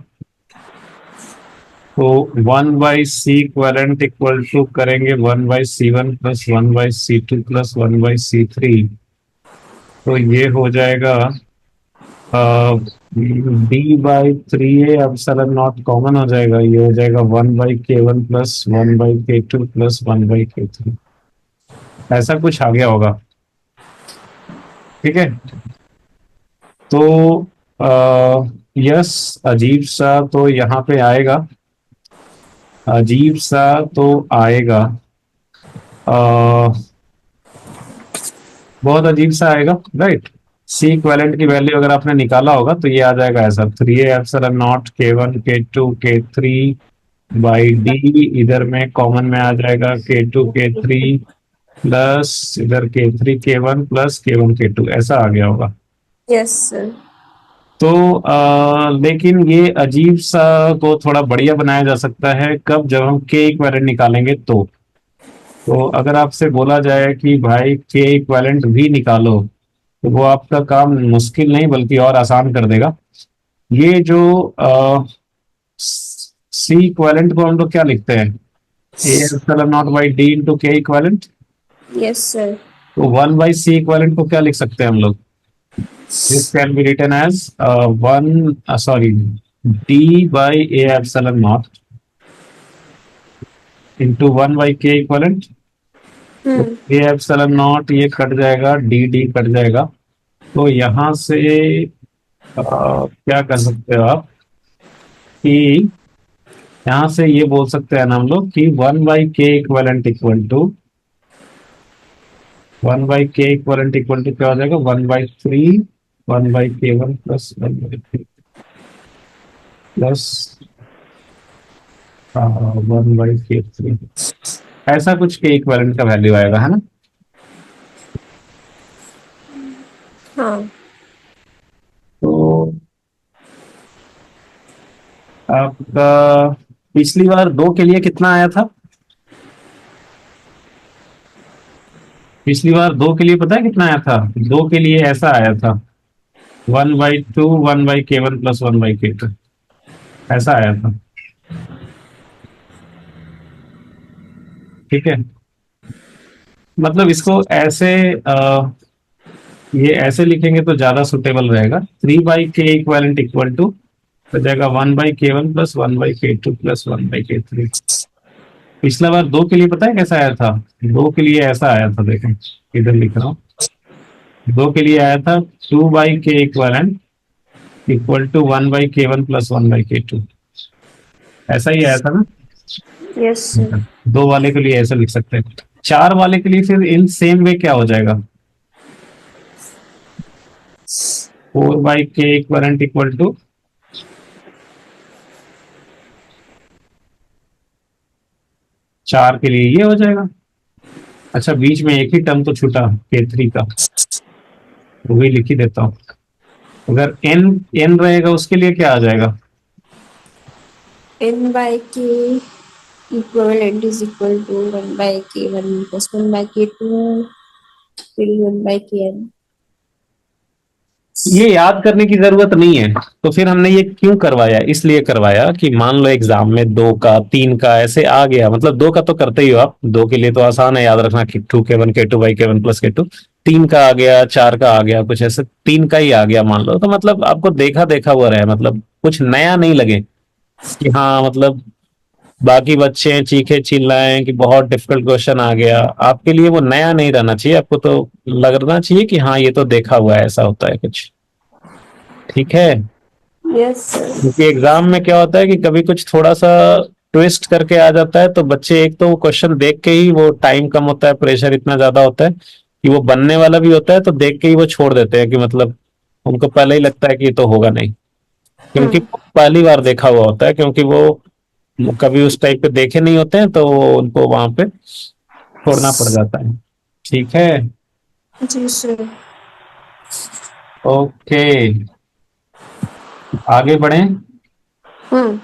तो 1/C इक्वलेंट इक्वल टू करेंगे 1/C1 plus 1/C2 plus 1/C3। तो ये हो जाएगा D/3 एप्सिलॉन नॉट कॉमन हो जाएगा। ये हो जाएगा 1/K1 plus 1/K2 plus 1/K3। ऐसा कुछ आ गया होगा। ठीक है। तो यस, अजीब सा तो यहाँ पे आएगा। अजीब सा तो आएगा। अ, बहुत अजीब सा आएगा, राइट। सी इक्वेलेंट की वैल्यू अगर आपने निकाला होगा तो ये आ जाएगा ऐसा 3A epsilon not K1 K2 K3 by D. इधर में कॉमन में आ जाएगा K2 K3 प्लस इधर K3 K1 plus K1 K2, ऐसा आ गया होगा। Yes sir. तो लेकिन ये अजीब सा को थोड़ा बढ़िया बनाया जा सकता है कब, जब हम के इक्वेलेंट निकालेंगे तो। तो अगर आपसे बोला जाए कि भाई के इक्विवेलेंट भी निकालो, तो वो आपका काम मुश्किल नहीं बल्कि और आसान कर देगा। ये जो सी इक्विवेलेंट को हम लोग क्या लिखते हैं, ए epsilon not by D into के इक्विवेलेंट। Yes sir. तो 1/c इक्विवेलेंट को क्या लिख सकते हैं हम लोग, this can be written as 1 by A epsilon naught into 1/k equivalent. तो हम्म। ए एप्सिलॉन नॉट ये कट जाएगा, डी डी कट जाएगा। तो यहाँ से क्या कर सकते हो आप कि यहाँ से ये बोल सकते हैं ना हम लोग कि 1/k equivalent equal to 1/k equivalent equal to क्या हो जाएगा, 1/3 1/k1 प्लस 1/3 प्लस 1/k3। ऐसा कुछ के इक्विवेलेंट का वैल्यू आएगा, है ना। हाँ। तो आपका पिछली बार 2 के लिए कितना आया था, पिछली बार 2 के लिए पता है कितना आया था, 2 के लिए ऐसा आया था 1/2 1/k1 प्लस 1/k2, ऐसा आया था। ठीक है, मतलब इसको ऐसे ये ऐसे लिखेंगे तो ज्यादा सुटेबल रहेगा। 3/k इक्वलेंट इक्वल टू हो जाएगा 1/k1 plus 1/k2 plus 1/k3। पिछला बार 2 के लिए पता है कैसा आया था, 2 के लिए ऐसा आया था, देखो इधर लिख रहा हूँ। 2 के लिए आया था 2/k equivalent equal to 1/k1 plus 1/k2, ऐसा ही आया था ना। Yes sir. 2 वाले के लिए ऐसा लिख सकते हैं। 4 वाले के लिए फिर इन सेम वे क्या हो जाएगा, 4/k इक्वलेंट इक्वल टू 4 के लिए ये हो जाएगा। अच्छा, बीच में एक ही टर्म तो छूटा k3 का, वही लिख ही देता हूँ। अगर n रहेगा उसके लिए क्या आ जाएगा, n/k equivalent is equal to 1/k1 plus 1/k2 till 1/kn। ये याद करने की जरूरत नहीं है। तो फिर हमने ये क्यों करवाया, इसलिए करवाया कि मान लो एग्जाम में 2 का 3 का ऐसे आ गया, मतलब 2 का तो करते ही हो आप, 2 के लिए तो आसान है याद रखना कि 2k1 k2/k1 प्लस k2। 3 का आ गया, 4 का आ गया, कुछ ऐसे 3 का ही आ गया मान लो, तो मतलब आपको देखा देखा हुआ रहे, मतलब कुछ नया नहीं लगे कि हाँ मतलब बाकी बच्चे चीखे चिल्लाएं कि बहुत डिफिकल्ट क्वेश्चन आ गया, आपके लिए वो नया नहीं रहना चाहिए, आपको तो लगना चाहिए कि हाँ ये तो देखा हुआ है, ऐसा होता है कुछ। ठीक है, यस सर। क्योंकि एग्जाम में क्या होता है कि कभी कुछ थोड़ा सा ट्विस्ट करके आ जाता है, तो बच्चे एक तो वो क्वेश्चन देख के ही, वो टाइम कम होता है, प्रेशर इतना ज्यादा होता है कि वो बनने वाला भी होता है, तो देख के ही वो छोड़ देते हैं कि मतलब उनको पहले ही लगता है कि ये तो होगा नहीं, क्योंकि वो पहली बार देखा हुआ होता है, क्योंकि वो कभी उस टाइप पे देखे नहीं होते हैं, तो उनको वहां पे छोड़ना पड़ जाता है। ठीक है, जी सर। ओके, आगे बढ़ें। हम्म।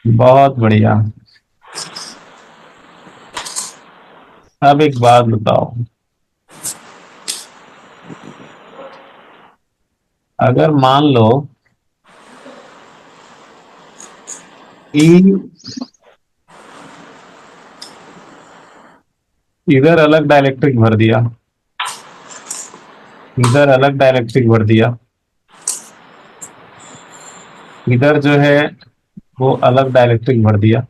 बहुत बढ़िया। अब एक बात बताओ, अगर मान लो कि इधर अलग डाइलेक्ट्रिक भर दिया, इधर अलग डाइलेक्ट्रिक भर दिया, इधर जो है वो अलग डाइलेक्ट्रिक भर दिया,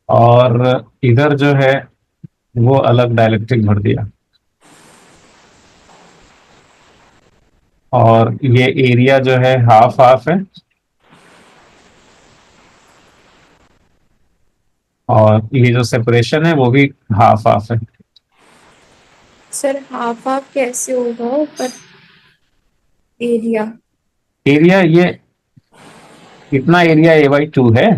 और इधर जो है वो अलग डाइलेक्ट्रिक भर दिया, और ये एरिया जो है हाफ हाफ है, और ये जो सेपरेशन है वो भी हाफ हाफ है। सर हाफ हाफ कैसे होगा ऊपर एरिया? एरिया ये इतना एरिया a/2 है,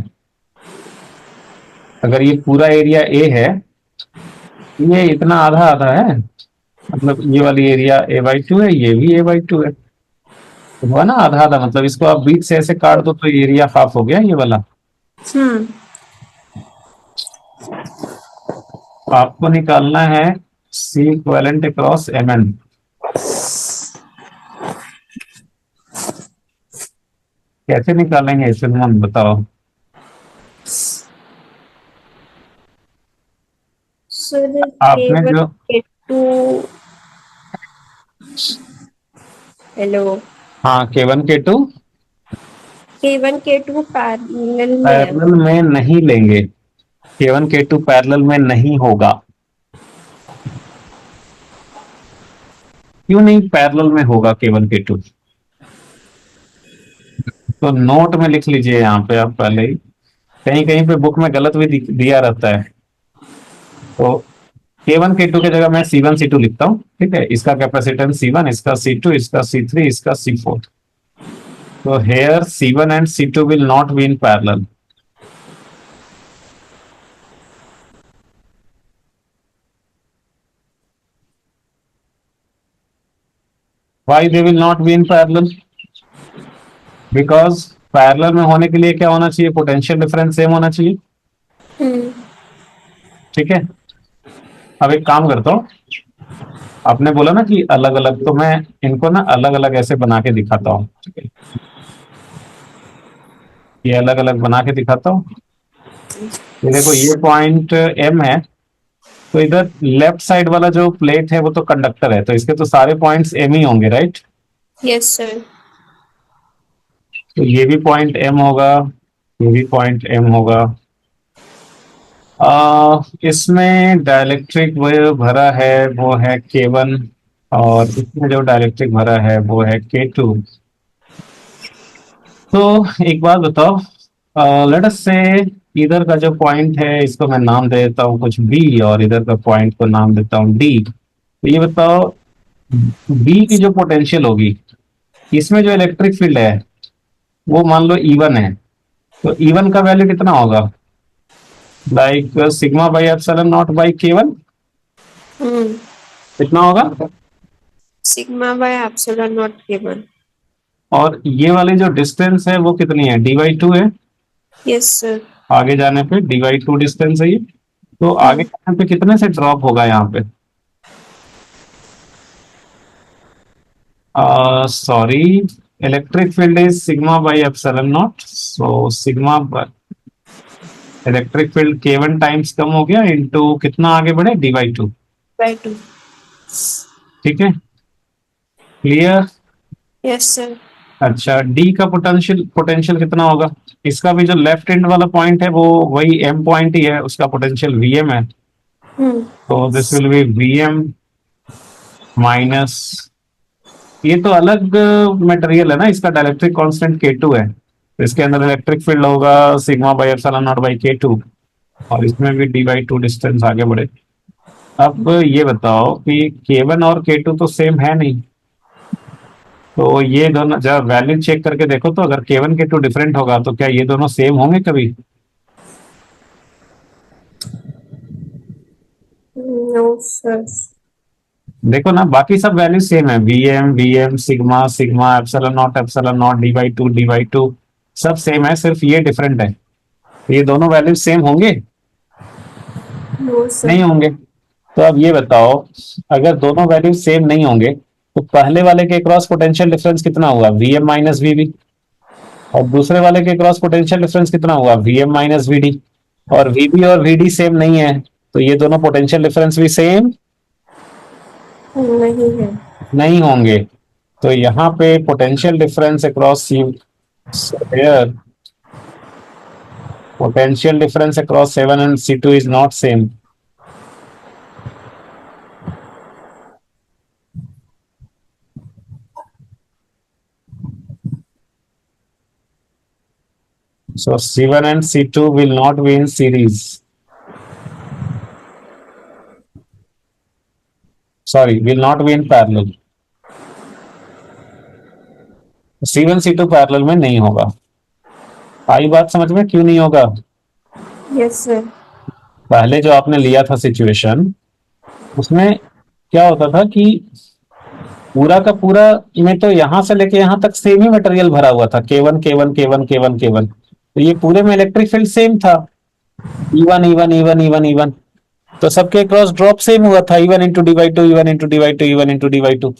अगर ये पूरा एरिया a है, ये इतना आधा आधा है, मतलब ये वाली एरिया a/2 है, ये भी a/2 है, तो हुआ ना आधा आधा, मतलब इसको आप बीच से ऐसे काट दो तो एरिया हाफ हो गया ये वाला। हम्म। आपको निकालना है C equivalent across M N. कैसे निकालेंगे इसे तुम बताओ। सर आपने K1 जो K2, हेलो, हाँ K1 K2 K1 K2 parallel में है। पैरेलल में नहीं लेंगे। K1 K2 पैरेलल में नहीं होगा। क्यों नहीं पैरेलल में होगा K1 K2? तो नोट में लिख लीजिए यहाँ पे आप पहले ही। कहीं कहीं पे बुक में गलत भी दिया रहता है। तो K1 K2 की जगह मैं C1 C2 लिखता हूँ। ठीक है, इसका कैपेसिटेंस C1, इसका C2, इसका C3, इसका C4। तो here C1 and C2 will not be in parallel. Why they will not be in parallel? Because parallel में होने के लिए क्या होना चाहिए? पोटेंशियल डिफरेंस सेम होना चाहिए। हम्म। ठीक है, अब एक काम करता हूँ। आपने बोला ना कि अलग अलग, तो मैं इनको ना अलग अलग ऐसे बना के दिखाता हूँ। ठीक है, ये अलग अलग बना के दिखाता हूँ। ये देखो, ये पॉइंट एम है। तो इधर लेफ्ट साइड वाला जो प्लेट है वो तो कंडक्टर है, तो इसके तो सारे पॉइंट्स एम ही होंगे, राइट? Yes sir. तो ये भी पॉइंट एम होगा, ये भी पॉइंट एम होगा। इसमें डाइलेक्ट्रिक वो भरा है वो है K1, और इसमें जो डाइलेक्ट्रिक भरा है वो है K2। तो एक बात बताओ, लेट अस से इधर का जो पॉइंट है इसको मैं नाम दे देता हूँ कुछ बी, और इधर का पॉइंट को नाम देता हूँ डी। तो ये बताओ, बी की जो पोटेंशियल होगी, इसमें जो इलेक्ट्रिक फील्ड है वो मान लो E1 है। तो E1 का वैल्यू कितना होगा? Like sigma by epsilon not by K1। हम्म। कितना होगा? Sigma by epsilon not K1। और ये वाली जो डिस्टेंस है वो कितनी है? D/2 है। Yes sir. आगे जाने पे D/2 डिस्टेंस है ये। तो आगे हम्म। जाने पे कितने से ड्रॉप होगा यहाँ पे? Sorry, electric field is sigma by epsilon not. So sigma electric field K1 times कम हो गया इनटू कितना आगे बढ़े? D/2। बाय 2। ठीक है, क्लियर? Yes sir. अच्छा, डी का पोटेंशियल पोटेंशियल कितना होगा? इसका भी जो लेफ्ट हैंड वाला पॉइंट है वो वही एम पॉइंट ही है, उसका पोटेंशियल Vm है। हम्म। तो this will be Vm minus, ये तो अलग मटेरियल है ना, इसका डाइलेक्ट्रिक कांस्टेंट K2 है। तो इसके अंदर इलेक्ट्रिक फील्ड होगा sigma by epsilon not by K2, और इसमें भी D/2 डिस्टेंस आगे बढ़े। अब ये बताओ कि K1 और K2 तो सेम है नहीं। तो ये दोनों जब वैल्यू चेक करके देखो, तो अगर K1 K2 डिफरेंट होगा तो क्या ये दोनों सेम होंगे कभी? No sir. देखो ना, बाकी सब वैल्यू सेम है। Vm sigma sigma epsilon naught D/2 सब सेम है, सिर्फ ये डिफरेंट है। तो ये दोनों वैल्यू सेम होंगे? No sir. नहीं होंगे। तो अब ये बताओ, अगर दोनों वैल्यू सेम नहीं होंगे तो पहले वाले के क्रॉस पोटेंशियल डिफरेंस कितना हुआ? Vm minus Vb। और दूसरे वाले के क्रॉस पोटेंशियल डिफरेंस कितना हुआ? Vm minus Vd। और Vb और Vd सेम नहीं है, तो ये दोनों पोटेंशियल डिफरेंस भी सेम नहीं है। नहीं होंगे। तो यहाँ पे potential difference across C, potential difference across 7 and C2 is not same. So C1 and C2 will not be in series. Sorry, will not be in parallel. C1 C2 parallel में नहीं होगा। आई बात समझ में? क्यों नहीं होगा? Yes sir. पहले जो आपने लिया था सिचुएशन, उसमें क्या होता था कि पूरा का पूरा में तो यहां से लेके यहां तक सेम ही मटेरियल भरा हुआ था, K1 K1 K1 K1 K1। तो ये पूरे में इलेक्ट्रिक फील्ड सेम था, E1 E1 E1 E1 E1। तो सबके क्रॉस ड्रॉप सेम हुआ था, E1 into D by two, E1 into D by two, E1 into D by two.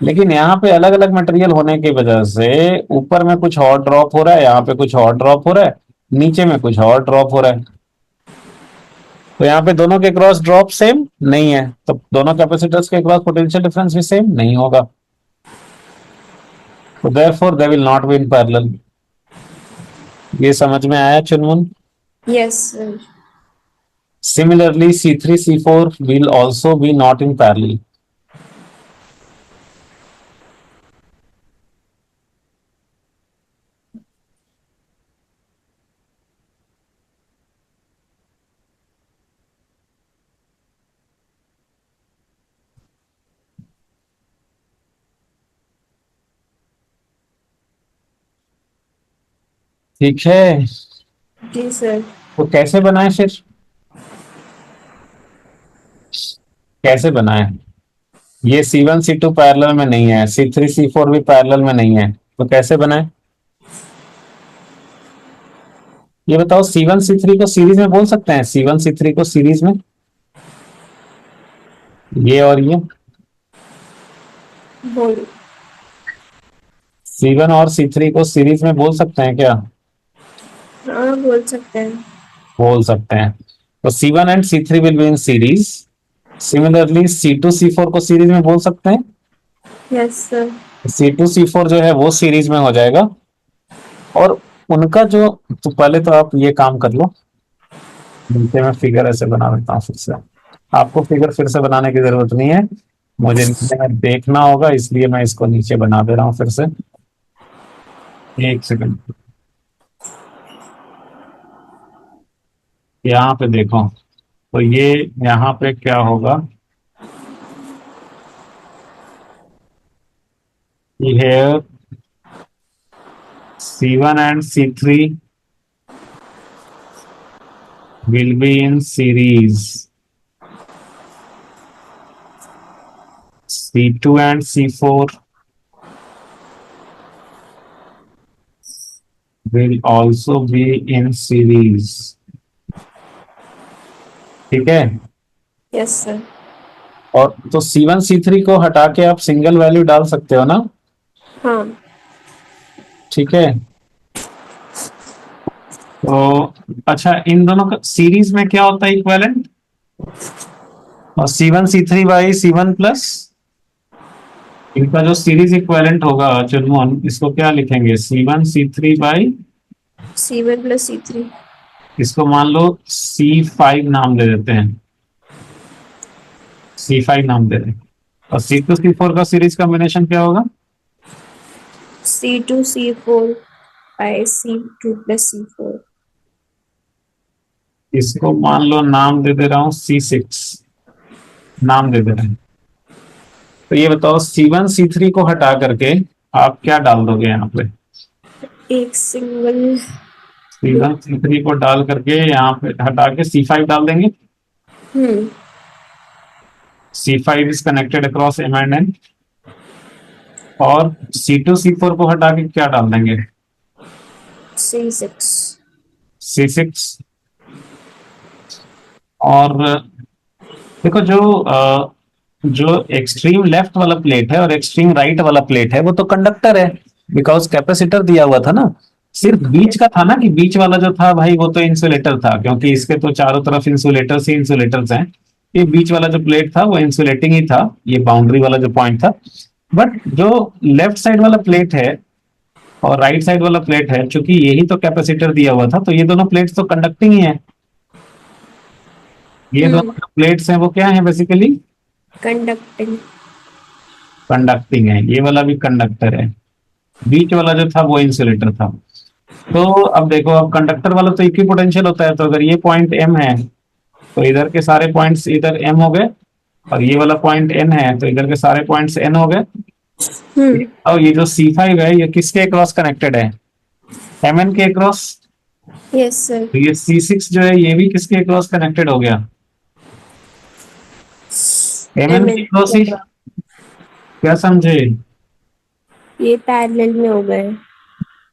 लेकिन यहाँ पे अलग अलग मटेरियल होने की वजह से ऊपर में कुछ और ड्रॉप हो रहा है, यहाँ पे कुछ और ड्रॉप हो रहा है, नीचे में कुछ और ड्रॉप हो रहा है। तो यहाँ पे दोनों के क्रॉस ड्रॉप सेम नहीं है, तो दोनों कैपेसिटर्स के क्रॉस पोटेंशियल डिफरेंस भी सेम नहीं होगा। तो therefore they will not be in parallel. ये समझ में आया चुनमुन? Yes sir. Similarly, C3, C4 will also be not in parallel. ठीक है, जी सर। तो कैसे बनाए फिर? कैसे बनाए? ये C1 C2 पैरेलल में नहीं है, C3 C4 भी पैरेलल में नहीं है, तो कैसे बनाए? ये बताओ, C1 C3 को सीरीज में बोल सकते हैं? C1 C3 को सीरीज में, ये और ये बोल। C1 और C3 को सीरीज में बोल सकते हैं क्या? हाँ बोल सकते हैं। बोल सकते हैं। तो C1 and C3 will be in series. Similarly C2 C4 को सीरीज में बोल सकते हैं। Yes sir. C2 C4 जो है वो सीरीज में हो जाएगा। और उनका जो, तो पहले तो आप ये काम कर लो, नीचे मैं फिगर ऐसे बना देता हूँ फिर से। आपको फिगर फिर से बनाने की जरूरत नहीं है, मुझे नीचे में देखना होगा, इसलिए मैं इसको नीचे बना दे रहा हूँ फिर से। एक सेकंड, यहाँ पे देखो, तो ये यहाँ पे क्या होगा, here C1 and C3 will be in series. C2 and C4 will also be in series. ठीक है? Yes sir. और तो C1 C3 को हटा के आप सिंगल वैल्यू डाल सकते हो ना? हाँ। ठीक है, तो अच्छा, इन दोनों का सीरीज में क्या होता है? इक्विवेलेंट। और C1 C3 by C1 plus, इनका जो सीरीज इक्विवेलेंट होगा चुनमोहन, इसको क्या लिखेंगे? C1 C3 by, C1 plus C3। इसको मान लो C5 नाम दे देते हैं, C5 नाम दे दें। और C2 C4 का सीरीज कॉम्बिनेशन क्या होगा? C2 C4 bye C2 plus C4। इसको मान लो नाम दे दे रहा हूं C6, नाम दे दे रहे हैं। तो ये बताओ, C1 C3 को हटा करके आप क्या डाल दोगे यहाँ पे? एक सिंगल। C1 C3 को डाल करके यहाँ पे हटा के C5 डाल देंगे। हम्म। C5 is connected across M and N। और C2 C4 को हटा के क्या डाल देंगे? C6। C6। और देखो, जो एक्सट्रीम लेफ्ट वाला प्लेट है और एक्सट्रीम राइट वाला प्लेट है वो तो कंडक्टर है, बिकॉज कैपेसिटर दिया हुआ था ना। सिर्फ बीच का था ना, कि बीच वाला जो था भाई वो तो इंसुलेटर था, क्योंकि इसके तो चारों तरफ इंसुलेटर्स ही इंसुलेटर्स हैं। ये बीच वाला जो प्लेट था वो इंसुलेटिंग ही था, ये बाउंड्री वाला जो पॉइंट था। बट जो लेफ्ट साइड वाला प्लेट है और राइट साइड वाला प्लेट है, चूंकि यही तो कैपेसिटर दिया हुआ था, तो ये दोनों प्लेट्स तो कंडक्टिंग ही है। ये दोनों प्लेट्स हैं वो क्या है बेसिकली? कंडक्टिंग। कंडक्टिंग है। ये वाला भी कंडक्टर है, बीच वाला जो था वो इंसुलेटर था। तो अब देखो, अब कंडक्टर वाला तो इक्वी पोटेंशियल होता है, तो अगर ये पॉइंट M है तो इधर के सारे पॉइंट्स इधर M हो गए, और ये वाला पॉइंट N है तो इधर के सारे पॉइंट्स N हो गए। और ये जो C5 है ये किसके क्रॉस कनेक्टेड है? Mn के क्रॉस। Yes sir. तो ये C6 जो है ये भी किसके क्रॉस कनेक्टेड हो गया? Mn के क्रॉस ही। क्या समझे? ये पैरेलल में हो गए।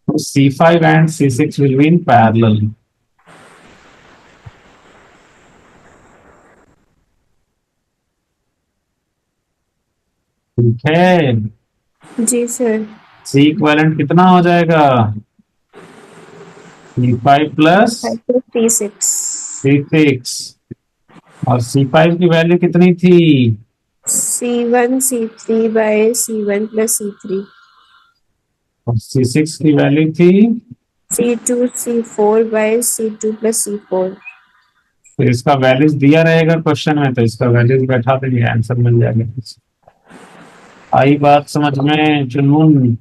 तो C5 and C6 will be in parallel. ठीक है। जी सर। सी इक्विवेलेंट कितना हो जाएगा? C5 plus 5 + 3 = 6। C6। और C5 की वैल्यू कितनी थी? C1 C3/C1 + C3। और C6 की वैल्यू थी? C2 C4/C2 + C4। तो इसका वैल्यूज दिया रहेगा क्वेश्चन में, तो इसका वैल्यूज बैठा देंगे, आंसर मिल जाएगा। आई बात समझ में जुनून?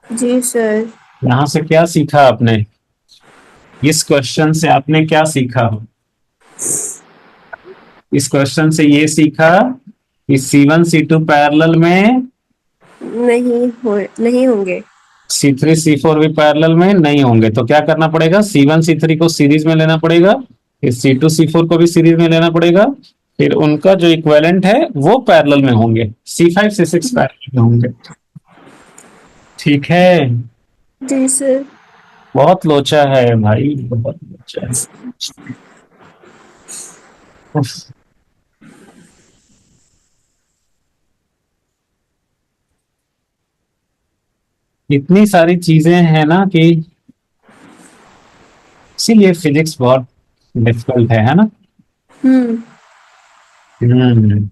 जी सर। यहाँ से क्या सीखा आपने? इस क्वेश्चन से आपने क्या सीखा? इस क्वेश्चन से ये सीखा कि C1 C2 पैरेलल में, नहीं होंगे। C3 C4 भी पैरेलल में नहीं होंगे। तो क्या करना पड़ेगा? C1 C3 को सीरीज में लेना पड़ेगा, फिर C2 C4 को भी सीरीज में लेना पड़ेगा, फिर उनका जो इक्विवेलेंट है वो पैरेलल में होंगे, C5 C6 पैरेलल में होंगे। ठीक है। जी सर। बहुत लोचा है भाई, बहुत लोचा है। उफ, इतनी सारी चीजें हैं ना कि इसीलिए फिजिक्स बहुत डिफिकल्ट है ना? हम्म। हम्म।